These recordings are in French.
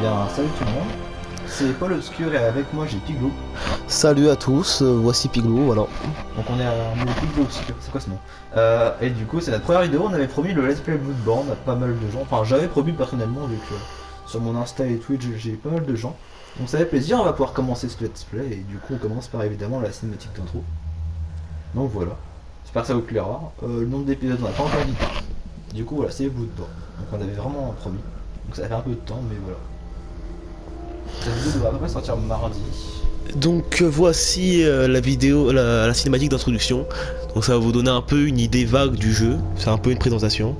Bien, salut tout le monde. C'est Paul Obscur et avec moi j'ai Piglou. Salut à tous, voici Piglou, voilà. Donc on est Piglou Obscur, c'est quoi ce nom? Et du coup c'est notre première vidéo, on avait promis le Let's Play Bloodborne à pas mal de gens. Enfin j'avais promis personnellement vu que sur mon Insta et Twitch j'ai pas mal de gens. Donc ça fait plaisir, on va pouvoir commencer ce Let's Play et du coup on commence par évidemment la cinématique d'intro. Donc voilà, j'espère que ça vous plaira. Le nombre d'épisodes on n'a pas encore dit. Du coup voilà, c'est Bloodborne. Donc on avait vraiment promis. Donc ça fait un peu de temps mais voilà. Cette vidéo devrait à peu près sortir mardi. Donc voici la vidéo, la cinématique d'introduction. Donc ça va vous donner un peu une idée vague du jeu, c'est un peu une présentation.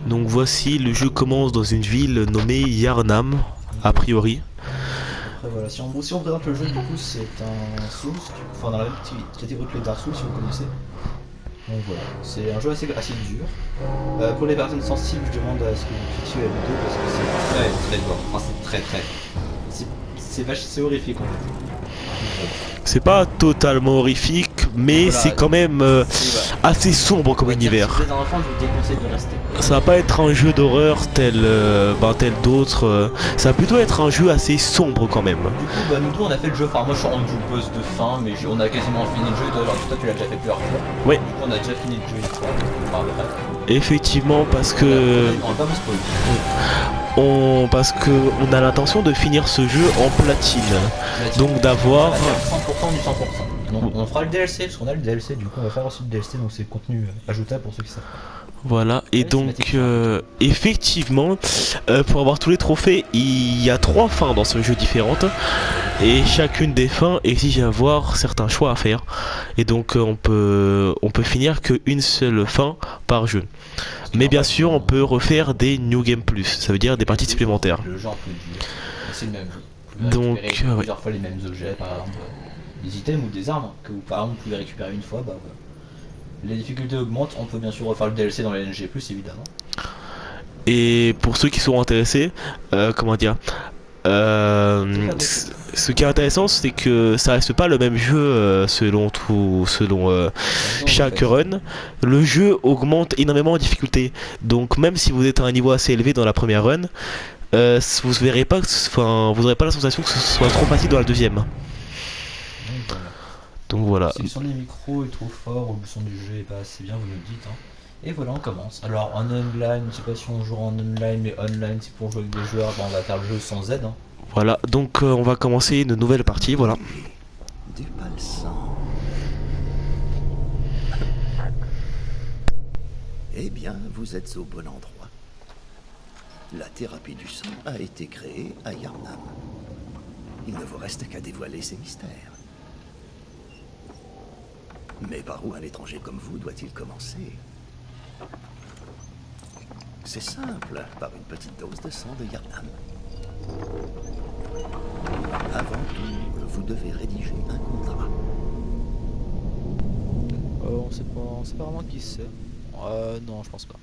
Donc voici, le jeu commence dans une ville nommée Yarnam, a priori. Après voilà, si on présente le jeu, du coup c'est un Souls, enfin dans la même catégorie que les Dark Souls si vous connaissez. Donc voilà, c'est un jeu assez dur. Pour les personnes sensibles, je demande à ce que vous critiquez la vidéo parce que c'est très très gore. Enfin c'est très. C'est horrifique en fait. C'est pas totalement horrifique, mais Voilà, c'est quand même assez sombre comme univers. Si vous êtes un enfant, je vous déconseille de rester. Ça va pas être un jeu d'horreur tel d'autres. Ça va plutôt être un jeu assez sombre quand même. Du coup, bah, nous deux on a fait le jeu, enfin moi je suis rendu au boss de fin, mais on a quasiment fini le jeu, toi tu l'as déjà fait plusieurs fois. Ouais. Du coup on a déjà fini le jeu une fois, enfin, après. Effectivement, parce que On va pas vous spoiler. on a l'intention de finir ce jeu en platine. Donc d'avoir 100% du 100%. Donc on fera le DLC, parce qu'on a le DLC, du coup on va faire aussi le DLC, donc c'est le contenu ajoutable pour ceux qui savent. voilà, et Ouais, donc effectivement, pour avoir tous les trophées, il y a 3 fins dans ce jeu différentes, et chacune des fins exige avoir certains choix à faire, et donc on peut finir qu'une seule fin par jeu. Mais bien sûr, on peut refaire des New Game Plus, ça veut dire des parties supplémentaires. Le jeu un peu dur, mais c'est le même jeu. Vous pouvez Donc, récupérer plusieurs fois les mêmes objets, par exemple des items ou des armes que vous, par exemple, vous pouvez récupérer une fois, bah voilà. Les difficultés augmentent, on peut bien sûr refaire le DLC dans les NG+, évidemment. Et pour ceux qui sont intéressés, comment dire, ce qui est intéressant, c'est que ça reste pas le même jeu selon chaque run. Le jeu augmente énormément en difficulté. Donc même si vous êtes à un niveau assez élevé dans la première run, vous verrez pas, vous n'aurez pas la sensation que ce soit trop facile dans la deuxième. Donc voilà. Si le son des micros est trop fort ou le son du jeu est pas assez bien, vous me le dites. Hein. Et voilà, on commence. Alors en online, je sais pas si on joue en online, mais online c'est pour jouer avec des joueurs, bah, on va faire le jeu sans aide. Hein. Voilà, donc on va commencer une nouvelle partie, voilà. Du palsant. Eh bien, vous êtes au bon endroit. La thérapie du sang a été créée à Yarnam. Il ne vous reste qu'à dévoiler ses mystères. Mais par où un étranger comme vous doit-il commencer? C'est simple, par une petite dose de sang de Yarnam. Avant tout, vous devez rédiger un contrat. On sait pas vraiment qui c'est. Non, je pense pas.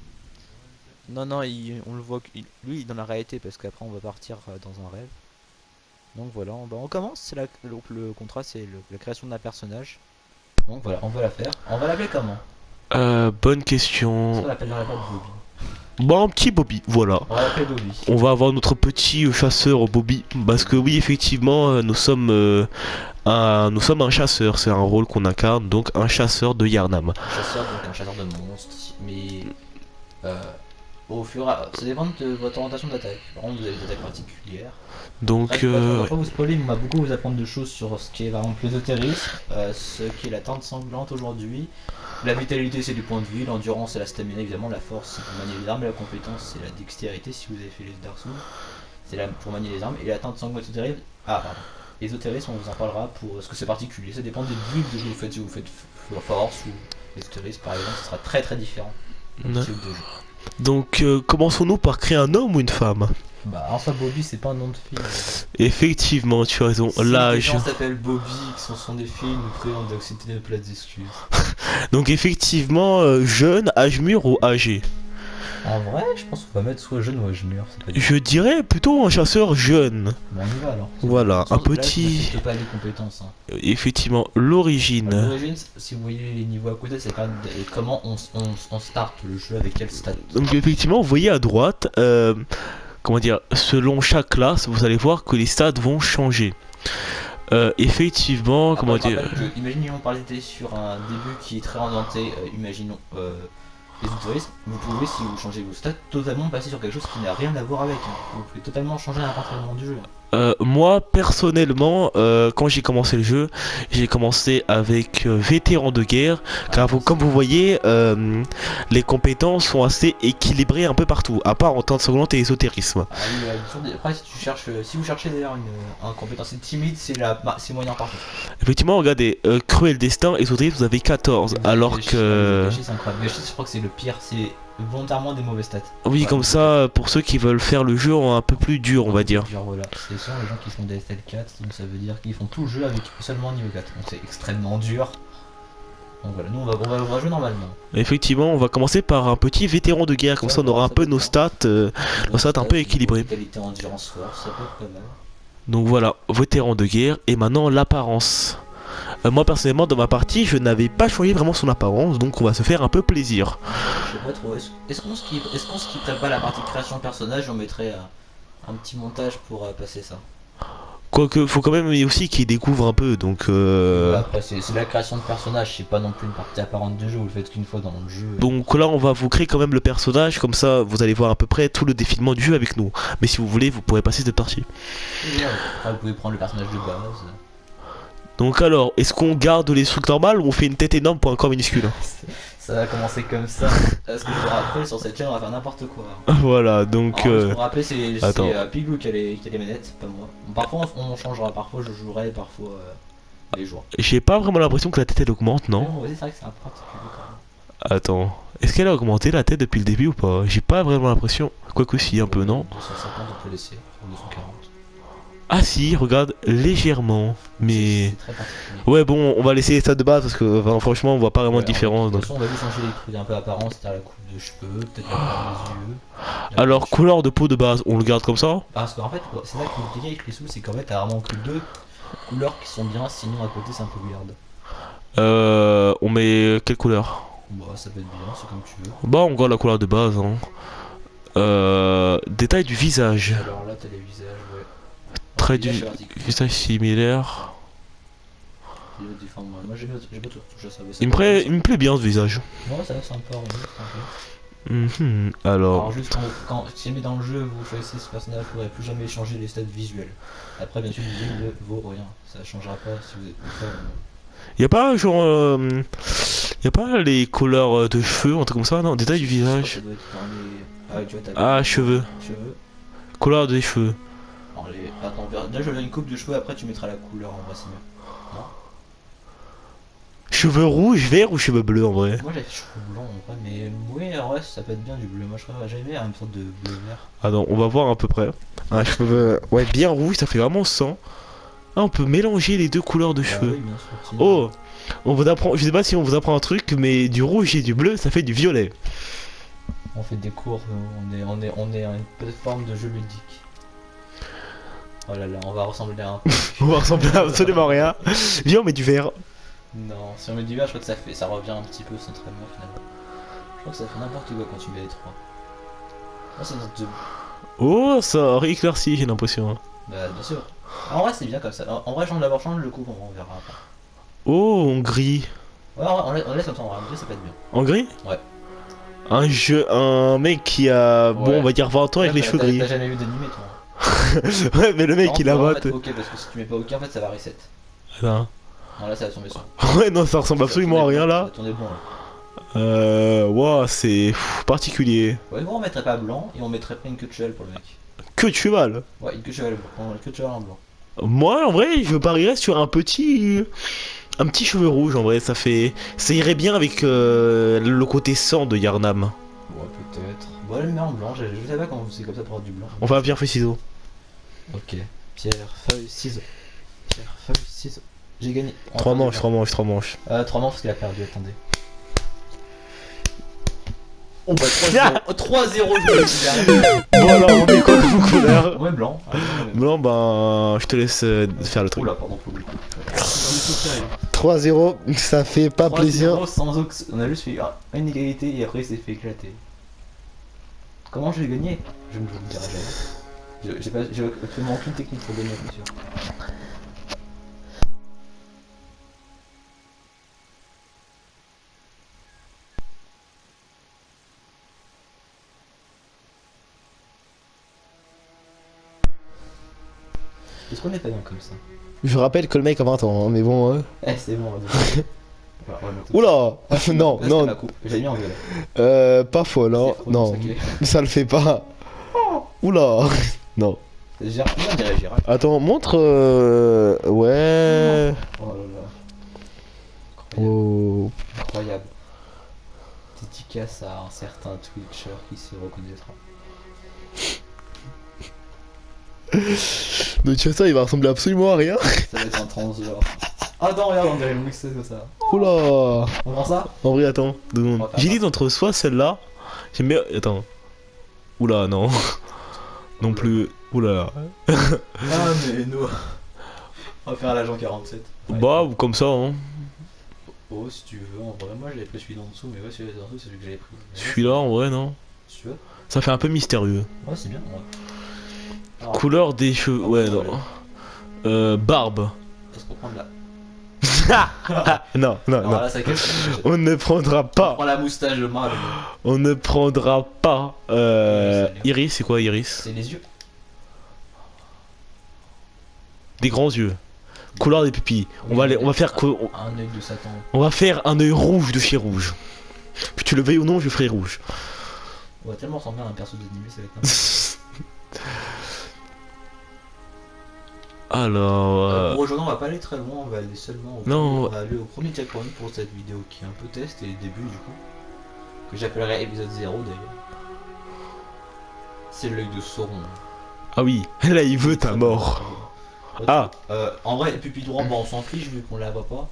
Non, on le voit, lui dans la réalité, parce qu'après on va partir dans un rêve. Donc voilà, on commence. Donc le contrat, c'est la création d'un personnage. Donc voilà, on va la faire. On va l'appeler comment? Bonne On question. l'appellera pas Bobby. Bon, un petit Bobby, voilà. On va l'appeler Bobby. On va avoir notre petit chasseur Bobby, parce que oui, effectivement, nous sommes un chasseur, c'est un rôle qu'on incarne, donc un chasseur de Yarnam. Un chasseur de monstres, mais au fur et à... ça dépend de votre orientation d'attaque. Par contre, vous avez des attaques particulières. Donc, Après, je vais pas vous spoiler, mais on va beaucoup vous apprendre de choses sur ce qui est par exemple l'ésotérisme, ce qui est la tente sanglante aujourd'hui. La vitalité c'est du point de vue, l'endurance c'est la stamina évidemment, la force c'est pour manier les armes, et la compétence c'est la dextérité si vous avez fait les Dark Souls. C'est là pour manier les armes, et la tente sanglante ésotérisme, l'ésotérisme on vous en parlera pour ce que c'est particulier, ça dépend des builds que vous faites, si vous faites force ou l'ésotérisme par exemple, ce sera très très différent. donc commençons-nous par créer un homme ou une femme? Bah, en soi, Bobby, c'est pas un nom de film. Effectivement, tu as raison. Si les L'âge. gens s'appellent Bobby, que ce sont des films, après on doit accepter de plates excuses. Donc effectivement, jeune, âge mûr ou âgé? En vrai, je pense qu'on va mettre soit jeune ou âge mûr. Je dirais plutôt un chasseur jeune. Bon, on y va alors. Voilà, un Là, petit. je pas les compétences. Hein. Effectivement, l'origine. L'origine, si vous voyez les niveaux à côté, c'est comment on start le jeu, avec quel stat. Donc effectivement, vous voyez à droite, comment dire, selon chaque classe, vous allez voir que les stats vont changer. Effectivement, comment dire. Imaginons par exemple sur un début qui est très orienté, imaginons les touristes, vous pouvez, si vous changez vos stats, totalement passer sur quelque chose qui n'a rien à voir avec. Hein. Vous pouvez totalement changer n'importe quel moment du jeu. Moi personnellement, quand j'ai commencé le jeu, j'ai commencé avec vétéran de guerre, car comme vous voyez, les compétences sont assez équilibrées un peu partout, à part en temps de seconde et ésotérisme. Ah oui, après si vous cherchez d'ailleurs une compétence timide, c'est moyen partout. Effectivement, regardez, cruel destin, ésotérisme, vous avez 14, alors que... Gâchis, c'est incroyable. Gâchis, je crois que c'est le pire, c'est volontairement des mauvais stats. Oui, comme ça, pour ceux qui veulent faire le jeu un peu plus dur, on va dire. Voilà. C'est sûr, les gens qui font des SL4, donc ça veut dire qu'ils font tout le jeu avec seulement niveau 4. Donc c'est extrêmement dur. Donc voilà, nous on va jouer normalement. Effectivement, on va commencer par un petit vétéran de guerre, comme ça on aura un peu nos stats un peu équilibrés. Qualité endurance force, ça peut être pas mal. Donc voilà, vétéran de guerre, et maintenant l'apparence. Moi personnellement dans ma partie je n'avais pas changé vraiment son apparence, donc on va se faire un peu plaisir. Je sais pas trop, est-ce qu'on skipperait pas la partie création de personnage et on mettrait un petit montage pour passer ça? Quoique faut quand même aussi qu'il découvre un peu, donc Après c'est la création de personnage, c'est pas non plus une partie apparente du jeu, vous le faites qu'une fois dans le jeu. Donc là on va vous créer quand même le personnage, comme ça vous allez voir à peu près tout le défilement du jeu avec nous. Mais si vous voulez vous pourrez passer cette partie. Après vous pouvez prendre le personnage de base. Donc alors, est-ce qu'on garde les trucs normales ou on fait une tête énorme pour un corps minuscule? Ça va commencer comme ça. Parce que je vous rappelle, sur cette chaîne, on va faire n'importe quoi. Voilà, donc... Je vous rappelle, c'est Attends. Pigou qui a les manettes, pas moi. Parfois on changera, parfois je jouerai, parfois les joueurs. J'ai pas vraiment l'impression que la tête elle augmente, non? Ouais, c'est vrai que c'est un peu particulier quand même. Attends, est-ce qu'elle a augmenté la tête depuis le début ou pas? J'ai pas vraiment l'impression. Quoique si, un peu, non? 250 on peut laisser, 240. Ah si, regarde, légèrement, mais... C'est très particulier. Ouais bon, on va laisser les stats de base parce que enfin, franchement on voit pas vraiment de différence. De Donc... toute façon on va juste changer les trucs un peu apparents, c'est-à-dire la coupe de cheveux, peut-être la couleur des yeux. Alors couleur de peau de base, on le garde comme ça? Parce qu'en fait, c'est ça qui est compliqué avec les sous, c'est qu'en fait t'as vraiment que deux couleurs qui sont bien, sinon à côté c'est un peu weird. On met quelle couleur? Bah ça peut être bien, c'est comme tu veux. Bah on garde la couleur de base. Hein. Détail du visage. Alors là t'as les visages, ouais. Trait du visage similaire. Moi j'ai pas tout touché ça. Il me plaît bien ce visage. Ouais, ça c'est un peu arrondi. Alors juste si jamais dans le jeu vous choisissez ce personnage, vous pourrez plus jamais changer les stats visuels. Après bien sûr le ne vaut rien, ça changera pas si vous êtes plus fort. Y'a pas genre y'a pas les couleurs de cheveux, un truc comme ça, non? Détail du visage. Ça doit être dans les... tu vois, cheveux. Couleur des cheveux. Attends, déjà je veux une coupe de cheveux, après tu mettras la couleur, en vrai c'est mieux. Non? Cheveux rouges, verts ou cheveux bleus en vrai? Moi j'avais cheveux blancs en vrai, mais oui en vrai ça peut être bien du bleu. Moi j'avais une sorte de bleu vert. Ah non, on va voir à peu près. Un cheveu ouais bien rouge, ça fait vraiment sang. Ah on peut mélanger les deux couleurs de cheveux. Oui, bien sûr, oh, on vous apprend, je sais pas si on vous apprend un truc, mais du rouge et du bleu ça fait du violet. On fait des cours, on est à une plateforme de jeu ludique. Oh là là, on va ressembler à un... On va ressembler à absolument rien. Viens on met du vert. Non, si on met du vert, je crois que ça revient un petit peu centralement finalement. Je crois que ça fait n'importe quoi quand tu mets les trois. Là, c'est notre... Oh, ça rééclaircit, j'ai l'impression. Bah, bien sûr. En vrai, c'est bien comme ça. En vrai, d'abord change le coup, on verra après. Oh, en gris. Ouais, on laisse comme ça, en vrai, ça peut être bien. En gris? Ouais. Un mec qui a, bon, on va dire 20 ans avec les cheveux gris. T'as jamais vu d'animé, toi? Ouais, mais le mec il a 20. Ok, parce que si tu mets pas ok, en fait, ça va reset. Attends. Non, là, ça va tomber sur. Ouais, non, ça ressemble absolument à rien là. Ça bon là. Wow, c'est particulier. Ouais, nous on mettrait pas blanc et on mettrait pas une queue de cheval pour le mec. Que de cheval? Ouais, une queue de cheval blanc. Une queue de cheval en blanc. Moi, en vrai, je parierais sur un petit cheveu rouge. En vrai, ça irait bien avec le côté sang de Yarnam. Ouais, peut-être. Voilà, le mets en blanc, je savais pas quand c'est comme ça pour avoir du blanc. On fait un pierre, feuille, ciseaux. Ok, pierre, feuille, ciseaux. Pierre, feuille, ciseaux. J'ai gagné. 3 manches, 3 manches, 3 manches. 3 manches parce qu'il a perdu, attendez. Oh bah 3-0. 3-0, je me suis Bon alors, on met quoi comme couleur? Ouais, blanc. Blanc, ben, je te laisse faire le truc. Oula, pardon, faut oublier. 3-0, ça fait pas 3-0 plaisir. sans on a juste fait une égalité et après il s'est fait éclater. Comment je vais gagner? Je ne vous le dirai jamais. J'ai absolument aucune technique pour gagner, bien sûr. Est-ce qu'on est pas bien comme ça? Je rappelle que le mec a 20 ans, hein, mais bon. Eh, c'est bon. Oula. Non, non. J'ai mis en violet. Pas folle, hein. Non, Sacré. ça le fait pas. Oula. Non. On dirait Gérard. Attends, montre. Ouais. Oh là là. Incroyable. Oh. Incroyable. Dédicace à un certain Twitcher qui se reconnaîtra. Le chasseur il va ressembler absolument à rien. Ça va être un transgenre. Ah non, regarde, on dirait le mix comme ça. Oula. On prend ça? En vrai, attends, 2 secondes. On va faire J'hésite entre soit celle-là. J'aime bien. Attends. Oula, non. Non plus. Oula. Ah, mais nous. On va faire l'agent 47. Ouais. Bah, ou comme ça, hein. Oh, si tu veux, en vrai, moi j'avais pris celui d'en dessous, mais ouais, celui d'en dessous, c'est celui que j'avais pris. Celui-là, en vrai, non. Si tu veux? Ça fait un peu mystérieux. Ouais, c'est bien, ouais. Alors, Couleur des cheveux. Ah, Ouais, ouais, non. Barbe. Est-ce qu'on prend de la. Non, non, Alors non. là, ça cache. On ne prendra On pas. prend la moustache de mal. On ne prendra pas. C'est bien. Iris, c'est quoi Iris? C'est les yeux. Des grands yeux. Couleur des pupilles. On va faire Un œil de Satan. on va faire un œil rouge de chez rouge. Que tu le veuilles ou non, je ferai rouge. On va tellement ressembler à un perso d'animé, ça va être Alors. pour aujourd'hui, on va pas aller très loin, on va aller seulement au Non. on va aller au premier checkpoint pour cette vidéo qui est un peu test et le début du coup. Que j'appellerai épisode 0 d'ailleurs. C'est l'œil de Sauron. Ah oui, là il veut ta mort. Ah. En vrai, pupille droit, bah on s'en fiche vu qu'on la voit pas.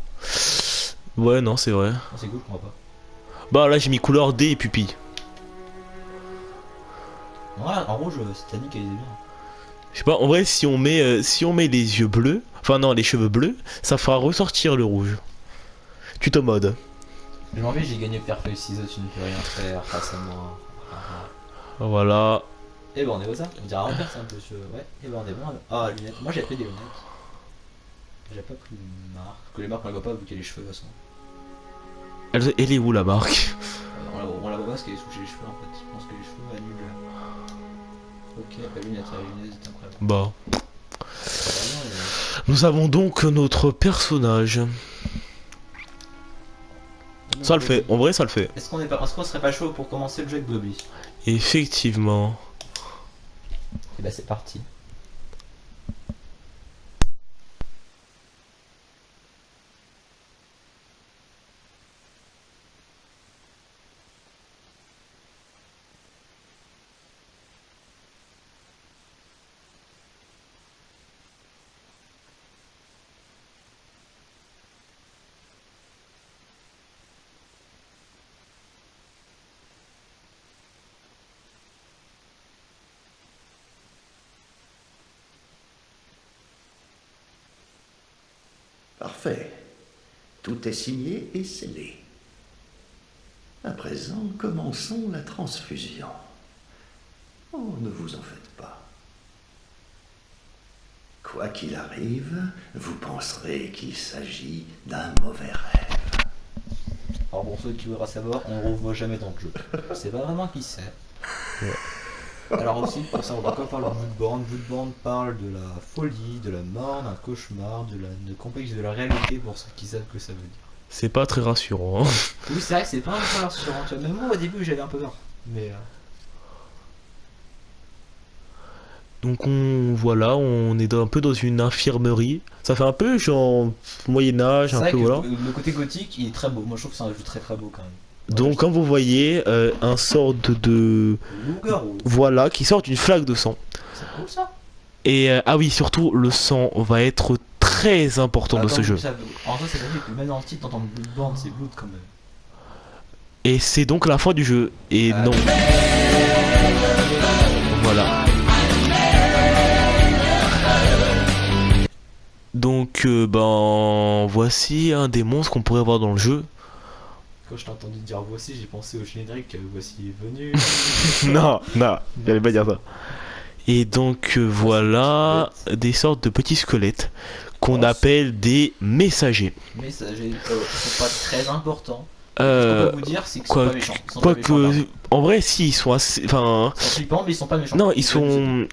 Ouais, non, c'est vrai. Ah, c'est cool qu'on voit pas. Bah là j'ai mis couleur D et pupille. Ouais, en rouge, Titanic elle est bien. Je sais pas, en vrai si on met les yeux bleus, enfin non les cheveux bleus, ça fera ressortir le rouge. Tuto mode. Je m'en vais, j'ai gagné pierre feuille ciseaux, tu ne peux rien faire face à moi. Voilà. Et ben on est au ça, on dirait un personne monsieur. Ouais, et ben on est bon. Ah lunettes, moi j'ai pris des lunettes. J'ai pas pris une marque. Que les marques on la voit pas vu qu'il y a les cheveux de toute façon. Elle est où la marque? On la voit pas parce qu'elle est sous les cheveux en fait. Je pense que les cheveux annulent. Ok, la lunette c'est incroyable. Bah. Vraiment, Nous avons donc notre personnage. Ça le fait, en vrai ça le fait. Est-ce qu'on serait pas chaud pour commencer le jeu avec Bobby? Effectivement. Et bah c'est parti. Parfait. Tout est signé et scellé. À présent, commençons la transfusion. Oh, ne vous en faites pas. Quoi qu'il arrive, vous penserez qu'il s'agit d'un mauvais rêve. Alors pour ceux qui voudraient savoir, on ne revoit jamais dans le jeu. C'est pas vraiment qui c'est. Alors aussi, pour ça, on va encore parler de Bloodborne. Bloodborne parle de la folie, de la mort, d'un cauchemar, de complexe de la réalité pour ceux qui savent que ça veut dire. C'est pas très rassurant. Hein. Oui, c'est vrai que c'est pas un peu rassurant. Tu vois, même moi au début j'avais un peu peur. Mais Donc voilà, on est un peu dans une infirmerie. Ça fait un peu genre Moyen-Âge, c'est un vrai peu que voilà. le côté gothique il est très beau. Moi je trouve que c'est un jeu très très beau quand même. Donc comme vous voyez, un sort de... Loup-garou. Voilà, qui sort d'une flaque de sang. C'est cool ça. Et ah oui, surtout, le sang va être très important dans ce jeu. En vrai, c'est vrai que même dans le titre, t'entends Bloodborne, c'est Blood quand même. Et c'est donc la fin du jeu. Et non. Voilà. Donc, ben, voici un des monstres qu'on pourrait voir dans le jeu. Quand je t'ai entendu dire voici, j'ai pensé au générique, voici venu. Non, non, j'allais pas dire ça. Et donc, voilà des sortes de petits squelettes qu'on appelle des messagers. Messagers, sont pas très importants. Ce qu'on peut vous dire, c'est qu'ils sont pas méchants. Quoique, en vrai, si, ils sont assez. Enfin. Ils sont flippants, mais ils sont pas méchants. Non, ils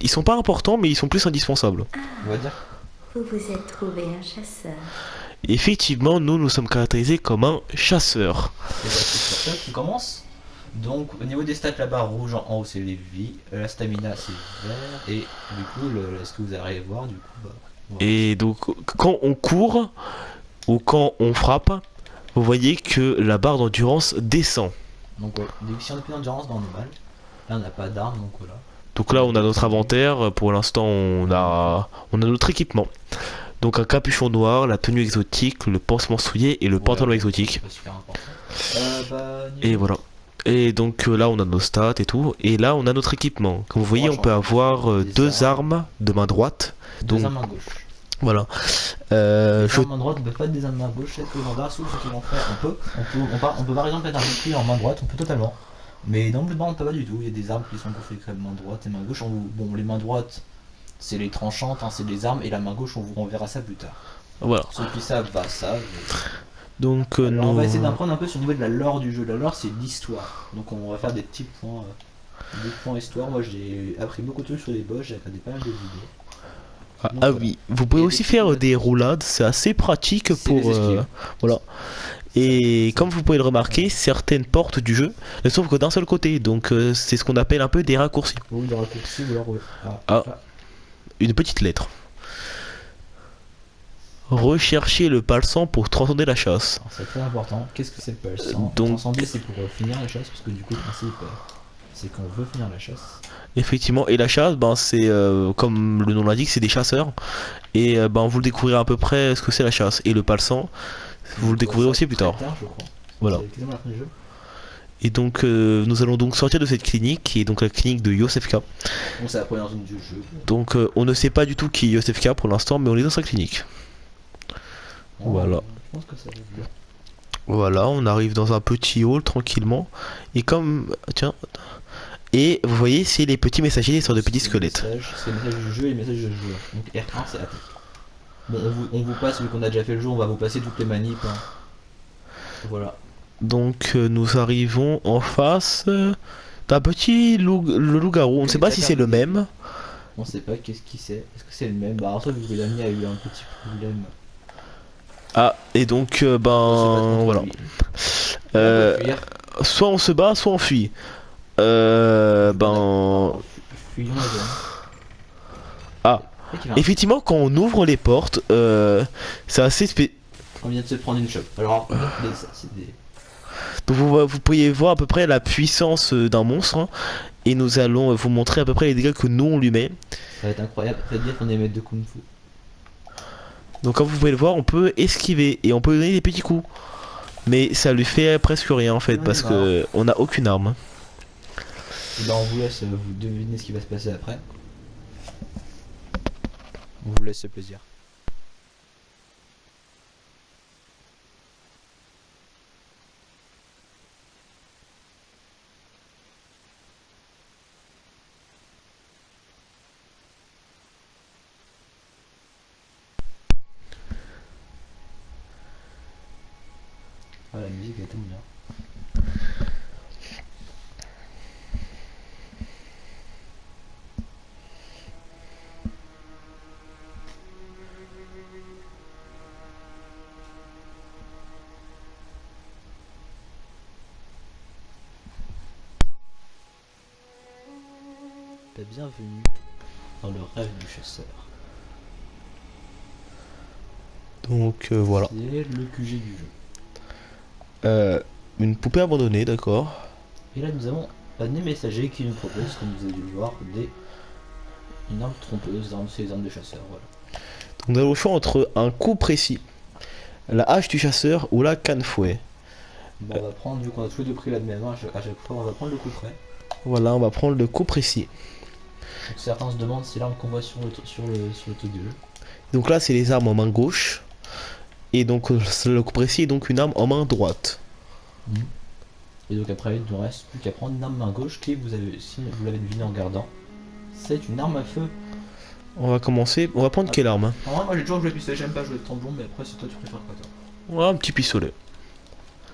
sont pas importants, mais ils sont plus indispensables. On va dire. Vous vous êtes trouvé un chasseur. Effectivement, nous sommes caractérisés comme un chasseur. Et c'est sur ça qu'on commence. Donc, au niveau des stats, la barre rouge en haut, c'est les vies. La stamina, c'est vert. Et du coup, ce que vous arrivez à voir, du coup, bah. Voilà. Et donc, quand on court ou quand on frappe, vous voyez que la barre d'endurance descend. Donc, ouais, si on n'a plus d'endurance, bah, on est mal. Là, on n'a pas d'armes, donc voilà. Donc là, on a notre inventaire. Pour l'instant, on a notre équipement. Donc un capuchon noir, la tenue exotique, le pansement souillé et le pantalon exotique. C'est super important. Et voilà. Et donc là, on a nos stats et tout. Et là, on a notre équipement. Comme vous voyez, on peut avoir deux armes de main droite. Deux armes à gauche. Voilà. En main droite, on peut pas être des armes à gauche. C'est que dans Dark Souls, ce qu'ils vont faire, on peut par exemple être un bouclier en main droite, on peut totalement. Mais dans Bloodborne, on peut pas du tout. Il y a des armes qui sont configurées main droite et main gauche. Bon, les mains droites, c'est les tranchantes, hein, c'est des armes, et la main gauche, on verra ça plus tard. Voilà. Ceux qui savent, bah savent. Donc alors, on va essayer d'apprendre un peu sur le niveau de la lore du jeu. La lore, c'est l'histoire. Donc on va faire des petits points, histoire. Moi, j'ai appris beaucoup de trucs sur les boss, j'ai regardé pas mal de vidéos. Ah oui, vous pouvez aussi faire des roulades, c'est assez pratique pour... voilà. Et comme vous pouvez le remarquer, certaines portes du jeu ne s'ouvrent que d'un seul côté, donc c'est ce qu'on appelle un peu des raccourcis. Oui, des raccourcis, ou alors... Une petite lettre. Rechercher le palsant pour transcender la chasse. C'est très important. Qu'est-ce que c'est le palsant? Donc... Transcender, c'est pour finir la chasse, parce que du coup, le principe, c'est qu'on veut finir la chasse. Effectivement, et la chasse, ben, c'est comme le nom l'indique, c'est des chasseurs. Et ben, vous le découvrirez à peu près ce que c'est la chasse. Et le palsant, vous le découvrirez aussi plus tard. Je crois. Voilà. Et donc nous allons donc sortir de cette clinique qui est donc la clinique de Yosefka. Bon, c'est la première zone du jeu. Donc on ne sait pas du tout qui est Yosefka pour l'instant, mais on est dans sa clinique. Oh, voilà. Je pense que ça va être bien. Voilà, on arrive dans un petit hall tranquillement. Et comme... Tiens... Et vous voyez, c'est les petits messagers, les sortes de petits squelettes. C'est le message du jeu et le message du joueur. Donc R1, c'est attaque. Bon, on vous passe, vu qu'on a déjà fait le jeu, on va vous passer toutes les manips. Hein. Voilà. Donc nous arrivons en face d'un petit le loup-garou. On ne sait pas si c'est le même. On sait pas qu'est-ce qu'il c'est. Est-ce que c'est le même? Bah en fait, vu que l'ami a eu un petit problème. Ah, et donc ben voilà. Soit on se bat, soit on fuit. Ben... Fuyons la zone. Ah, effectivement, quand on ouvre les portes, c'est assez on vient de se prendre une chope. Alors, c'est des... Donc vous pourriez voir à peu près la puissance d'un monstre, hein, et nous allons vous montrer à peu près les dégâts que nous on lui met. Ça va être incroyable, faites dire qu'on est maître de Kung Fu. Donc comme vous pouvez le voir, on peut esquiver et on peut donner des petits coups. Mais ça lui fait presque rien en fait, parce que on n'a aucune arme. Et ben on vous laisse vous deviner ce qui va se passer après. On vous laisse ce plaisir. Ah, la musique est tout bien. Bienvenue dans le rêve du chasseur. Donc voilà. C'est le QG du jeu. Une poupée abandonnée, d'accord. Et là nous avons un des messagers qui nous propose, comme vous avez dû le voir, une arme trompeuse, c'est les armes de chasseur, voilà. Donc nous avons le choix entre un coup précis, la hache du chasseur ou la canne-fouet. Bon, on va prendre, vu qu'on a tous les deux pris la même arme, à chaque fois on va prendre le coup près. Voilà, on va prendre le coup précis. Donc certains se demandent si l'arme qu'on voit sur le truc du jeu. Donc là, c'est les armes en main gauche. Et donc le coup précis est donc une arme en main droite. Et donc après, il ne nous reste plus qu'à prendre une arme main gauche qui, si vous l'avez deviné en regardant, c'est une arme à feu. On va commencer. On va prendre quelle arme, hein? En vrai, moi j'ai toujours joué pistolet, j'aime pas jouer de tromblon, mais après c'est toi tu préfères quoi toi. Ouais, un petit pistolet.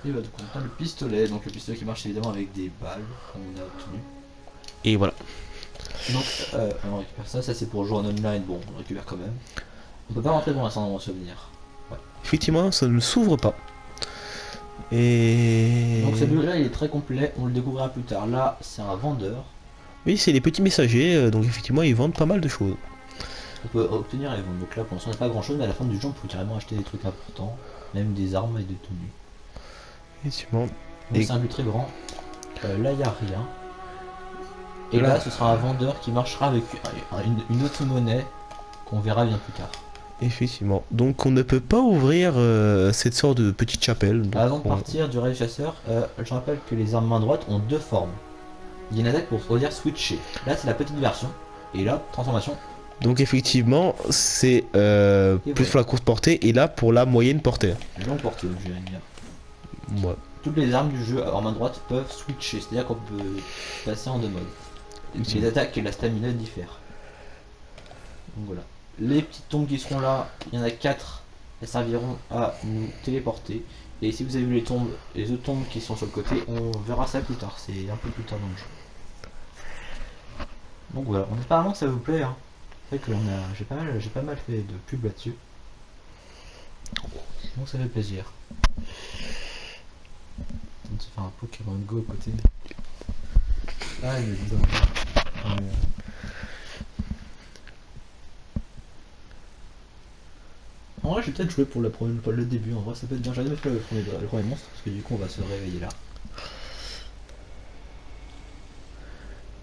Et bah donc on prend le pistolet, donc le pistolet qui marche évidemment avec des balles qu'on a obtenues. Et voilà. Donc on récupère ça, ça c'est pour jouer en online, bon on le récupère quand même. On peut pas rentrer pour l'instant dans mon souvenir. Ouais. Effectivement, ça ne s'ouvre pas. Et... Donc celui-là il est très complet, on le découvrira plus tard. Là c'est un vendeur. Oui, c'est les petits messagers, donc effectivement, ils vendent pas mal de choses. On peut obtenir et vendre. Donc là pour l'instant on n'a pas grand chose, mais à la fin du jeu on peut carrément acheter des trucs importants, même des armes et des tenues. Effectivement. Donc Et- c'est un but très grand. Là il n'y a rien. Et Là- là ce sera un vendeur qui marchera avec une autre monnaie qu'on verra bien plus tard. Effectivement. Donc on ne peut pas ouvrir cette sorte de petite chapelle. Donc, Avant de on- partir du rail chasseur, je rappelle que les armes main droite ont deux formes. Il y a une attaque pour dire switcher. Là c'est la petite version. Et là, transformation. Donc effectivement, c'est plus voilà. pour la courte portée et là pour la moyenne portée. Longue portée, je vais dire. Ouais. Toutes les armes du jeu en main droite peuvent switcher, c'est-à-dire qu'on peut passer en deux modes. Les attaques et la stamina diffèrent. Donc voilà. Les petites tombes qui seront là, il y en a 4, elles serviront à nous téléporter. Et si vous avez vu les autres tombes qui sont sur le côté, on verra ça plus tard, c'est un peu plus tard dans le jeu. Donc voilà, on espère vraiment que ça vous plaît. Hein. C'est vrai que j'ai pas mal fait de pub là-dessus. Donc ça fait plaisir. On se fait un Pokémon Go à côté. Ah, il est dedans. En vrai, je vais peut-être jouer pour le début. En vrai, ça peut être bien. J'avais jamais fait le premier monstre parce que du coup, on va se réveiller là.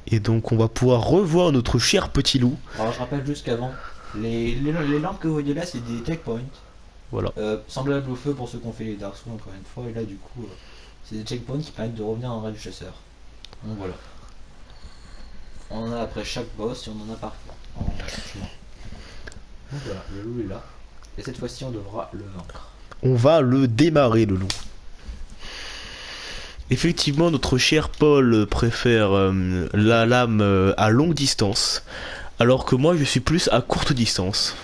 Et donc on va pouvoir revoir notre cher petit loup. Alors, je rappelle juste qu'avant, les lampes que vous voyez là, c'est des checkpoints. Voilà. Semblables au feu pour ceux qui ont fait les Dark Souls encore une fois. Et là, du coup, c'est des checkpoints qui permettent de revenir dans le raid du chasseur. Donc voilà. On en a après chaque boss et on en a parfois en chemin. Donc voilà, le loup est là. Et cette fois-ci, on devra le vaincre. On va le démarrer le loup. Effectivement, notre cher Paul préfère la lame à longue distance, alors que moi je suis plus à courte distance.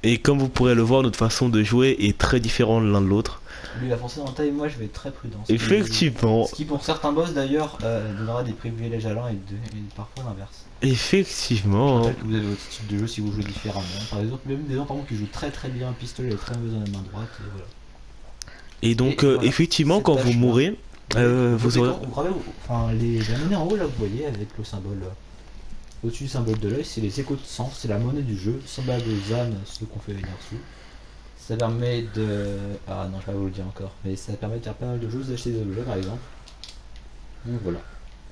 Et comme vous pourrez le voir, notre façon de jouer est très différente l'un de l'autre. Lui, il va foncer dans le tas et moi, je vais être très prudent. Effectivement, Ce qui, pour certains boss d'ailleurs, donnera des privilèges à l'un et parfois l'inverse. Je effectivement. rappelle que vous avez votre style de jeu si vous jouez différemment. Par exemple, même des gens par exemple, qui jouent très très bien un pistolet et très mauvais dans la main droite. Et voilà. Et donc, Et voilà, effectivement, cette quand vous tâche-là. mourrez, vous aurez... Vous gravez, enfin, la monnaie en haut là, vous voyez avec le symbole au-dessus du symbole de l'œil, c'est les échos de sang, c'est la monnaie du jeu, semblable aux âmes, ceux qu'on fait venir dessus. Ça permet de. Ah non, je vais pas vous le dire encore, mais ça permet de faire pas mal de choses, d'acheter des objets par exemple. Donc voilà.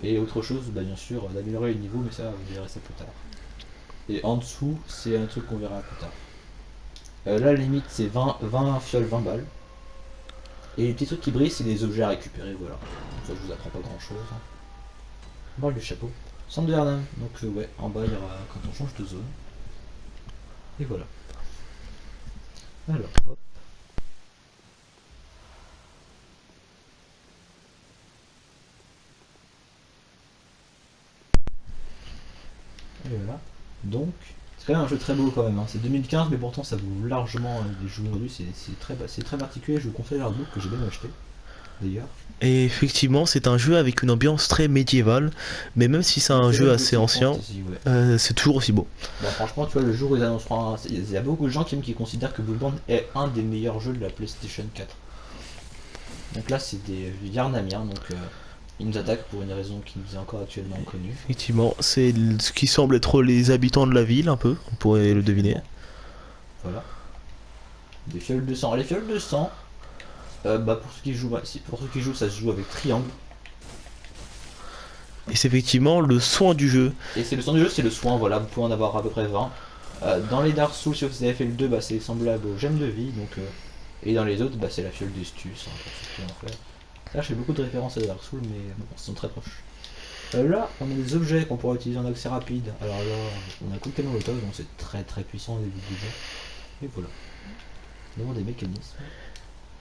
Et autre chose, bah, bien sûr, d'améliorer les niveaux, mais ça, vous verrez ça plus tard. Et en dessous, c'est un truc qu'on verra plus tard. Là, la limite, c'est 20 fioles, 20 balles. Et les petits trucs qui brillent, c'est des objets à récupérer, voilà. Donc ça, je vous apprends pas grand chose. Hein. On parle du chapeau. Centre de Hernam. Donc, ouais, en bas, il y aura quand on change de zone. Et voilà. Alors, hop. Et voilà. Donc, c'est quand même un jeu très beau quand même. Hein. C'est 2015, mais pourtant ça vaut largement les jeux aujourd'hui. C'est très particulier. Je vous conseille l'artbook que j'ai bien acheté. D'ailleurs. Et effectivement, c'est un jeu avec une ambiance très médiévale, mais même si c'est un C'est jeu même assez aussi ancien, fantasy, ouais. c'est toujours aussi beau. Bon, franchement, tu vois, le jour où ils annonceront. Il y a beaucoup de gens qui considèrent que Bloodborne est un des meilleurs jeux de la PlayStation 4. Donc là, c'est des Yarnamiens, donc ils nous attaquent pour une raison qui nous est encore actuellement inconnue. Effectivement, c'est ce qui semble être les habitants de la ville, un peu, on pourrait le deviner. Voilà. Des fioles de sang. Les fioles de sang, Bah pour ceux qui jouent, pour ceux qui jouent, ça se joue avec triangle. Et c'est effectivement le soin du jeu. Et c'est le son du jeu, c'est le soin, voilà, vous pouvez en avoir à peu près 20. Dans les Dark Souls, si vous avez fait le 2, bah, c'est semblable au gemme de vie, donc, et dans les autres, bah, c'est la fiole d'Estus, hein, pour ceux qui en fait. Là, je fais beaucoup de références à Dark Souls, mais bon, ils sont très proches. Là, on a des objets qu'on pourra utiliser en accès rapide. Alors là, on a coup de canon Molotov, donc c'est très très puissant au début du jeu. Et voilà. Nous avons des mécanismes.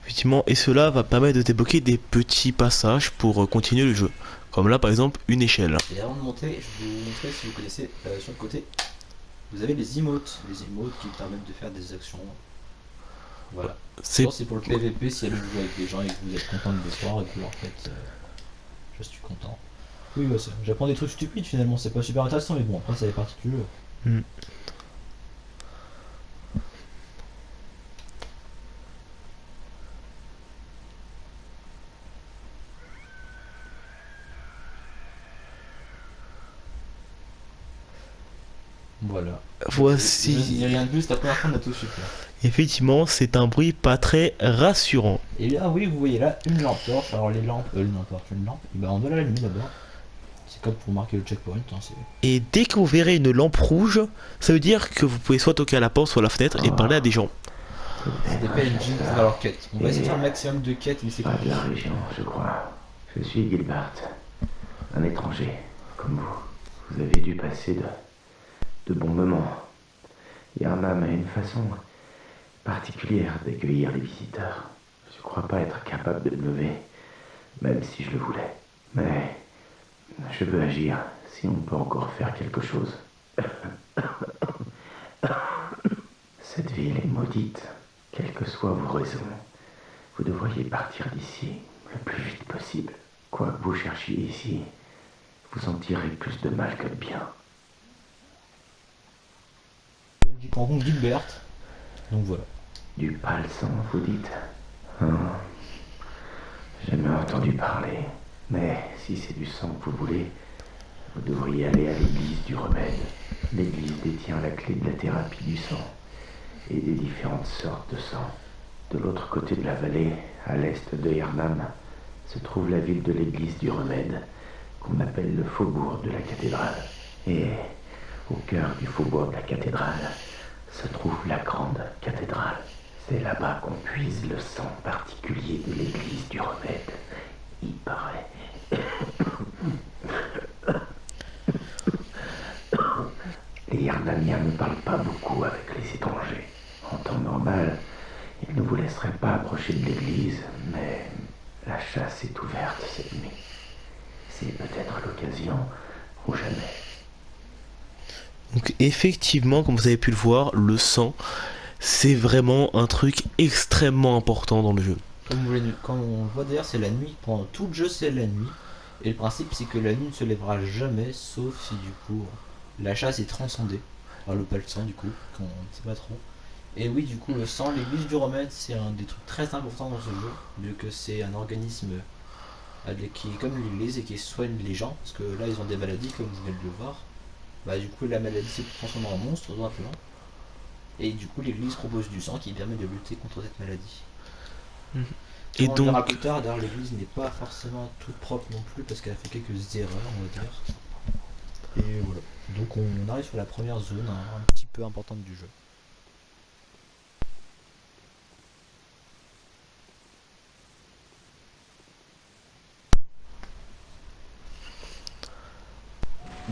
Effectivement, et cela va permettre de débloquer des petits passages pour continuer le jeu. Comme là, par exemple, une échelle. Et avant de monter, je vais vous montrer si vous connaissez sur le côté. Vous avez les emotes qui permettent de faire des actions. Voilà. C'est C'est pour le PVP si vous jouez avec des gens et que vous êtes content de l'histoire et que vous leur faites. Je suis content. Oui, bah, j'apprends des trucs stupides finalement, c'est pas super intéressant, mais bon, après ça fait partie du jeu. Voilà. Voici. Il n'y a rien de plus, la première fois on a tout su faire. Effectivement, c'est un bruit pas très rassurant. Et là, oui, vous voyez là une lampe torche. Alors, les lampes, une lampe torche, une lampe, et bah, on doit l'allumer d'abord. C'est comme pour marquer le checkpoint. Hein, Et dès que vous verrez une lampe rouge, ça veut dire que vous pouvez soit toquer à la porte, soit à la fenêtre et parler à des gens. c'est des PNJ pour faire leur quête. On va essayer de faire un maximum de quêtes, mais c'est Pas de compliqué. la région, je crois. Je suis Gilbert, un étranger, comme vous. Vous avez dû passer de bons moments. Yarnam a une façon particulière d'accueillir les visiteurs. Je crois pas être capable de me lever, même si je le voulais. Mais je veux agir, si on peut encore faire quelque chose. Cette ville est maudite, quelles que soient vos raisons. Vous devriez partir d'ici le plus vite possible. Quoi que vous cherchiez ici, vous en tirez plus de mal que de bien. Je rencontre Gilbert. Donc voilà. Du palsang, vous dites? Jamais entendu parler. Mais si c'est du sang que vous voulez, vous devriez aller à l'église du remède. L'église détient la clé de la thérapie du sang et des différentes sortes de sang. De l'autre côté de la vallée, à l'est de Yarnam, se trouve la ville de l'église du remède, qu'on appelle le faubourg de la cathédrale. Et au cœur du faubourg de la cathédrale se trouve la grande cathédrale. C'est là-bas qu'on puise le sang particulier de l'église du remède, il paraît. Les Yarnamiens ne parlent pas beaucoup avec les étrangers. En temps normal, ils ne vous laisseraient pas approcher de l'église, mais la chasse est ouverte cette nuit. C'est peut-être l'occasion ou jamais. Donc effectivement, comme vous avez pu le voir, le sang, c'est vraiment un truc extrêmement important dans le jeu. Comme on le voit d'ailleurs, c'est la nuit. Pendant tout le jeu, c'est la nuit. Et le principe, c'est que la nuit ne se lèvera jamais, sauf si du coup la chasse est transcendée par le palsang, du coup, qu'on ne sait pas trop. Et oui, du coup, le sang, l'église du remède, c'est un des trucs très importants dans ce jeu, vu que c'est un organisme qui est comme l'église et qui soigne les gens, parce que là, ils ont des maladies, comme vous venez de le voir. Bah, du coup, la maladie s'est transformée en monstre, tout simplement. Et du coup, l'église propose du sang qui permet de lutter contre cette maladie. Et On le verra donc, plus tard, d'ailleurs, l'église n'est pas forcément toute propre non plus, parce qu'elle a fait quelques erreurs, on va dire. Et voilà. Donc, on arrive sur la première zone, un petit peu importante du jeu.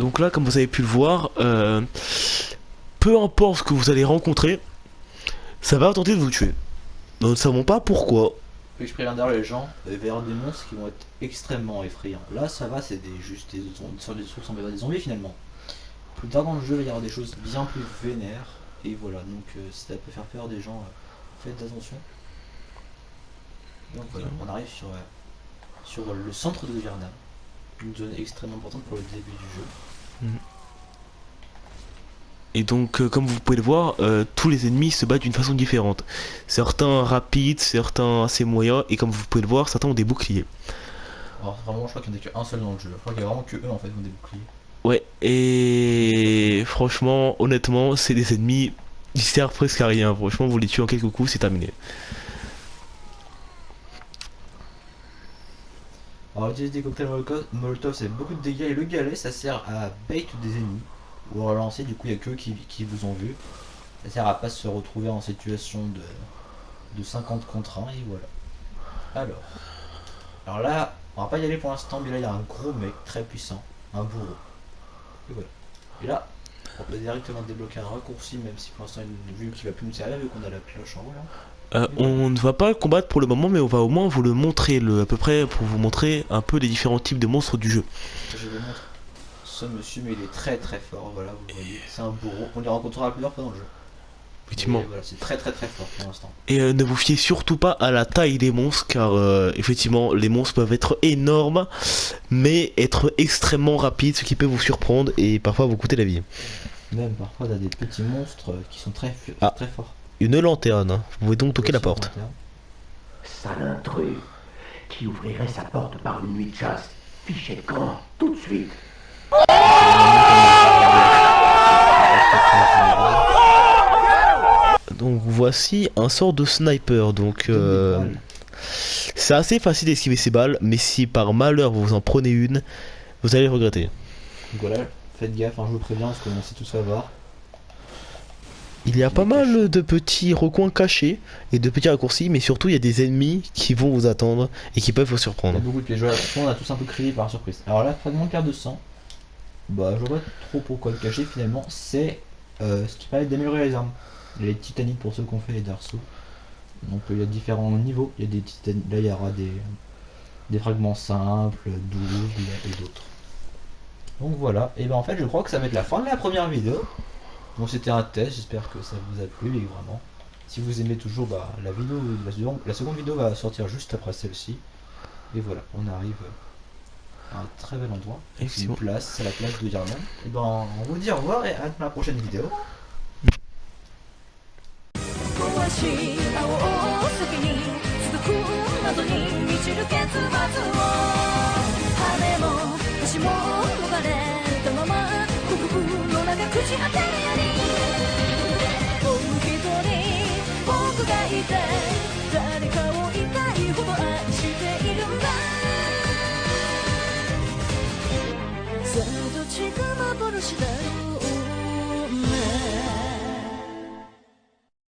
donc là, comme vous avez pu le voir, peu importe ce que vous allez rencontrer, ça va tenter de vous tuer. Nous ne savons pas pourquoi. Et je préviens d'ailleurs les gens vers des monstres qui vont être extrêmement effrayants. Là, ça va, c'est juste des trucs semblent être des zombies finalement. Plus tard dans le jeu, il va y avoir des choses bien plus vénères. Et voilà, donc si ça peut faire peur des gens, faites attention. Donc voilà, on arrive sur le centre de Yarnam. Une zone extrêmement importante pour le début du jeu. Et donc, comme vous pouvez le voir, tous les ennemis se battent d'une façon différente. Certains rapides, certains assez moyens, et comme vous pouvez le voir, certains ont des boucliers. Alors vraiment, je crois qu'il n'y en a qu'un seul dans le jeu. Je crois qu'il y a vraiment que eux en fait qui ont des boucliers. Ouais, et franchement, honnêtement, c'est des ennemis, ils servent presque à rien. Franchement, vous les tuez en quelques coups, c'est terminé. Alors utiliser des cocktails Molotov, c'est beaucoup de dégâts, et le galet ça sert à bait des ennemis, ou à relancer, du coup il y a que qui vous ont vu. Ça sert à pas se retrouver en situation de 50 contre 1, et voilà. Alors là, on va pas y aller pour l'instant, mais là il y a un gros mec très puissant, un bourreau. Et voilà. Et là, on peut directement débloquer un raccourci, même si pour l'instant vu qu'il va plus nous servir, vu qu'on a la cloche en haut là. On ne va pas le combattre pour le moment, mais on va au moins vous le montrer à peu près pour vous montrer un peu les différents types de monstres du jeu. Je vais vous montrer ce monsieur, mais il est très très fort, voilà, vous voyez, c'est un bourreau, on les rencontrera plusieurs fois dans le jeu. Effectivement. Et voilà, c'est très très très fort pour l'instant. Et ne vous fiez surtout pas à la taille des monstres, car effectivement les monstres peuvent être énormes, mais être extrêmement rapides, ce qui peut vous surprendre et parfois vous coûter la vie. Même parfois t'as des petits monstres qui sont très forts. Une lanterne, hein. Vous pouvez donc toquer la porte. Sale intrus, qui ouvrirait sa porte par une nuit de chasse. Fichez le camp, tout de suite. Donc voici un sort de sniper, donc c'est assez facile d'esquiver ces balles, mais si par malheur vous en prenez une, vous allez le regretter. Donc voilà, faites gaffe, hein, je vous préviens, parce qu'on sait tous avoir. Il y a pas mal de petits recoins cachés et de petits raccourcis, mais surtout il y a des ennemis qui vont vous attendre et qui peuvent vous Il y surprendre. a beaucoup de pièges, on a tous un peu crié par surprise. Alors là, fragment de carte de sang, bah je vois pas trop pourquoi le cacher finalement, c'est ce qui permet d'améliorer les armes. Les titanites pour ceux qui ont fait les Dark Souls. Donc il y a différents niveaux, il y a des titanites, là il y aura des fragments simples, 12 et d'autres. Donc voilà, et ben en fait je crois que ça va être la fin de la première vidéo. Donc c'était un test, j'espère que ça vous a plu, et vraiment. Si vous aimez toujours, bah la seconde vidéo va sortir juste après celle-ci. Et voilà, on arrive à un très bel endroit. C'est une place, c'est la place de Yarman. Et ben on vous dit au revoir et à la prochaine vidéo. し青先に続く謎に満ちる結末を羽も足も逃れたまま空腹の中朽ち果てるようにもう一人僕がいて誰かを痛いほど愛しているんださあどっちが幻だろう